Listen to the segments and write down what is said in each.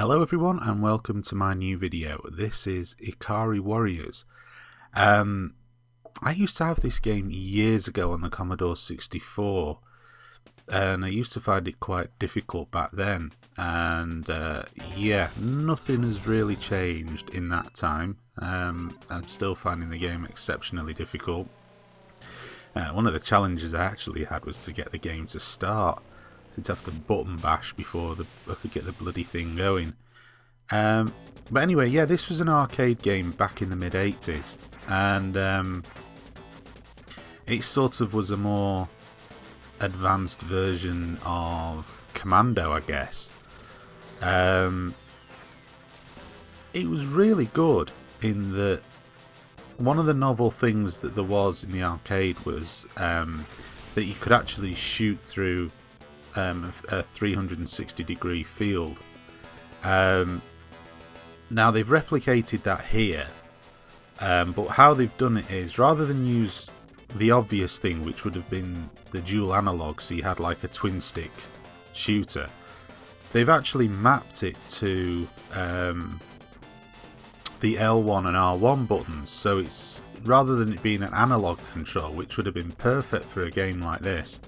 Hello everyone and welcome to my new video. This is Ikari Warriors. I used to have this game years ago on the Commodore 64 and I used to find it quite difficult back then, and yeah, nothing has really changed in that time. I'm still finding the game exceptionally difficult. One of the challenges I actually had was to get the game to start. You'd have to button bash before I could get the bloody thing going. But anyway, yeah, this was an arcade game back in the mid-80s, and it sort of was a more advanced version of Commando, I guess. It was really good in that one of the novel things that there was in the arcade was that you could actually shoot through a 360 degree field. Now they've replicated that here, but how they've done it is, rather than use the obvious thing, which would have been the dual analog, so you had like a twin stick shooter, they've actually mapped it to the L1 and R1 buttons. So it's, rather than it being an analog control, which would have been perfect for a game like this,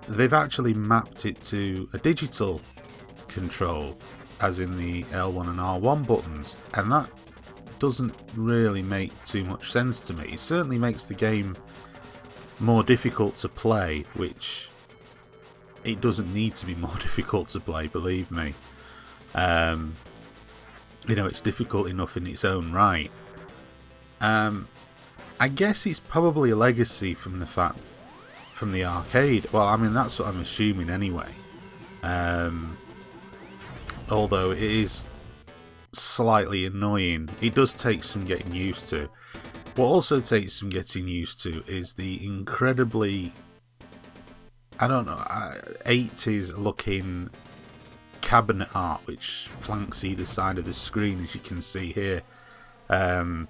they've actually mapped it to a digital control, as in the L1 and R1 buttons, and that doesn't really make too much sense to me. It certainly makes the game more difficult to play, which it doesn't need to be more difficult to play, believe me. You know, it's difficult enough in its own right. I guess it's probably a legacy from the arcade. Well, I mean, that's what I'm assuming anyway. Although it is slightly annoying. It does take some getting used to. What also takes some getting used to is the incredibly, I don't know, 80s looking cabinet art which flanks either side of the screen, as you can see here. The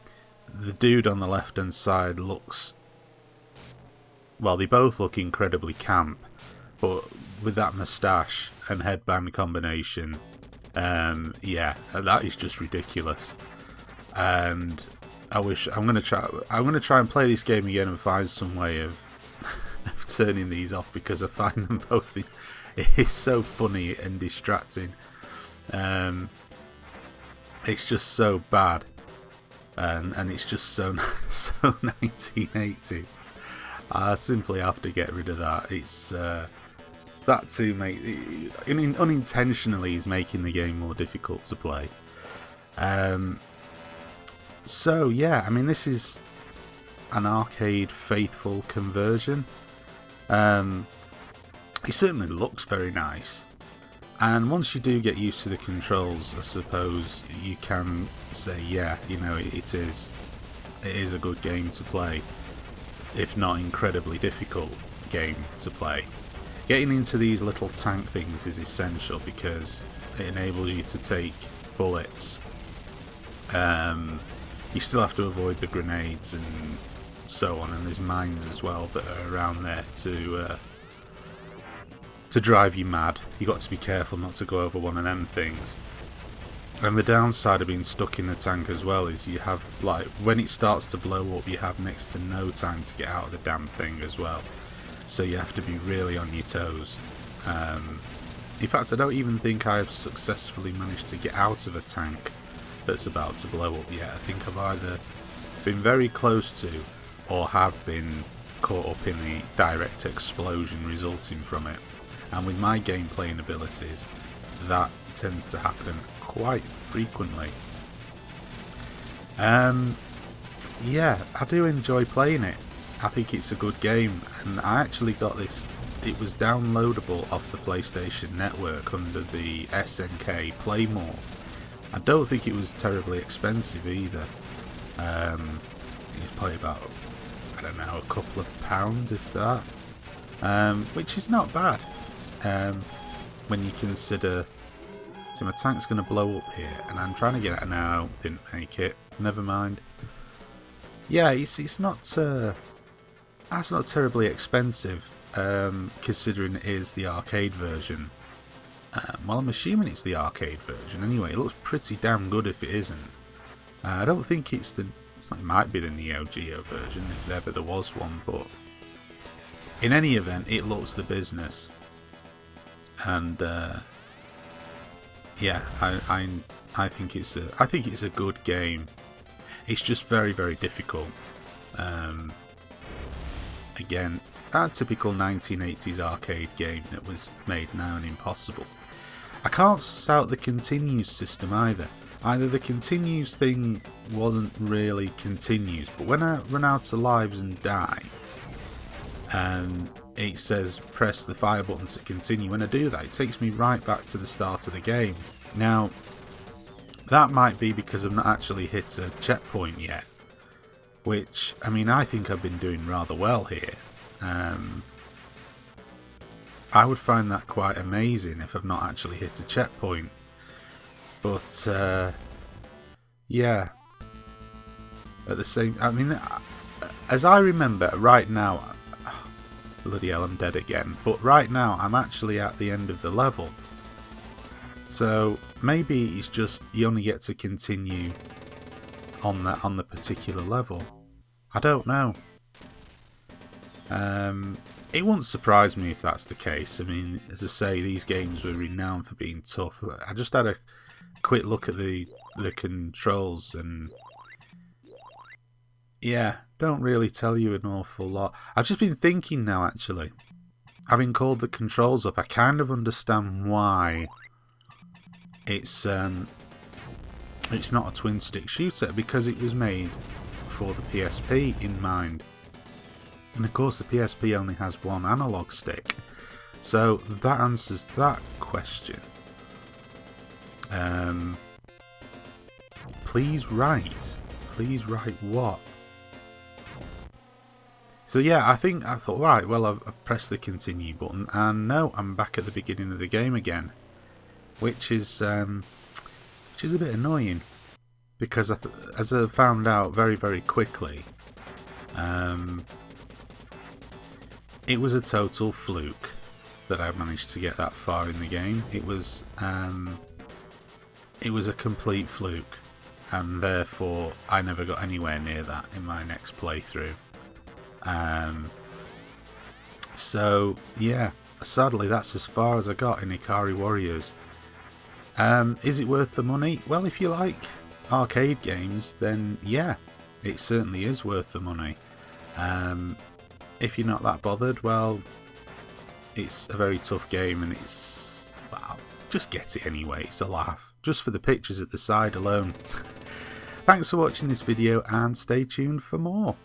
dude on the left hand side looks, well, they both look incredibly camp, but with that moustache and headband combination, yeah, that is just ridiculous. And I'm gonna try and play this game again and find some way of turning these off, because I find them both, it is so funny and distracting. It's just so bad, and it's just so 1980s. I simply have to get rid of that. It's that too, unintentionally is making the game more difficult to play. So yeah, I mean, this is an arcade faithful conversion. It certainly looks very nice, and once you do get used to the controls, I suppose you can say, yeah, you know, it is a good game to play, if not incredibly difficult game to play. Getting into these little tank things is essential because it enables you to take bullets. You still have to avoid the grenades and so on, and there's mines as well that are around there to drive you mad. You got to be careful not to go over one of them things. And the downside of being stuck in the tank as well is you have, like, when it starts to blow up, you have next to no time to get out of the damn thing as well. So you have to be really on your toes. In fact, I don't even think I have successfully managed to get out of a tank that's about to blow up yet. I think I've either been very close to, or have been caught up in the direct explosion resulting from it. And with my gameplay abilities, that tends to happen quite frequently. Yeah, I do enjoy playing it. I think it's a good game, and I actually got this, it was downloadable off the PlayStation Network under the SNK Play More. I don't think it was terribly expensive either. It was probably about, I don't know, a couple of pounds if that, which is not bad when you consider. So my tank's going to blow up here, and I'm trying to get it now. Didn't make it. Never mind. Yeah, it's not. That's not terribly expensive, considering it is the arcade version. Well, I'm assuming it's the arcade version anyway. It looks pretty damn good if it isn't. I don't think it's the... It might be the Neo Geo version if ever there was one, but in any event, it looks the business. And yeah, I think it's a good game. It's just very, very difficult. Again, a typical 1980s arcade game that was made now and impossible. I can't suss out the continues system either. Either the continues thing wasn't really continues, but when I run out of lives and die, it says press the fire button to continue. When I do that, it takes me right back to the start of the game. Now, that might be because I've not actually hit a checkpoint yet, which, I mean, I think I've been doing rather well here. I would find that quite amazing if I've not actually hit a checkpoint. But, yeah. At the same... I mean, as I remember, right now... Bloody hell, I'm dead again. But right now, I'm actually at the end of the level. So, maybe it's just you only get to continue on the particular level. I don't know. It wouldn't surprise me if that's the case. I mean, as I say, these games were renowned for being tough. I just had a quick look at the controls, and yeah, don't really tell you an awful lot. I've just been thinking now, actually, having called the controls up, I kind of understand why it's not a twin stick shooter, because it was made for the PSP in mind. And of course the PSP only has one analog stick, so that answers that question. Please write what? So yeah, I thought, right, well, I've pressed the continue button, and no, I'm back at the beginning of the game again, which is a bit annoying, because as I found out very, very quickly, it was a total fluke that I managed to get that far in the game. It was a complete fluke, and therefore I never got anywhere near that in my next playthrough. So yeah, sadly that's as far as I got in Ikari Warriors. Is it worth the money? Well, if you like arcade games, then yeah, it certainly is worth the money. If you're not that bothered, well, it's a very tough game, and it's, well, just get it anyway. It's a laugh, just for the pictures at the side alone. Thanks for watching this video, and stay tuned for more.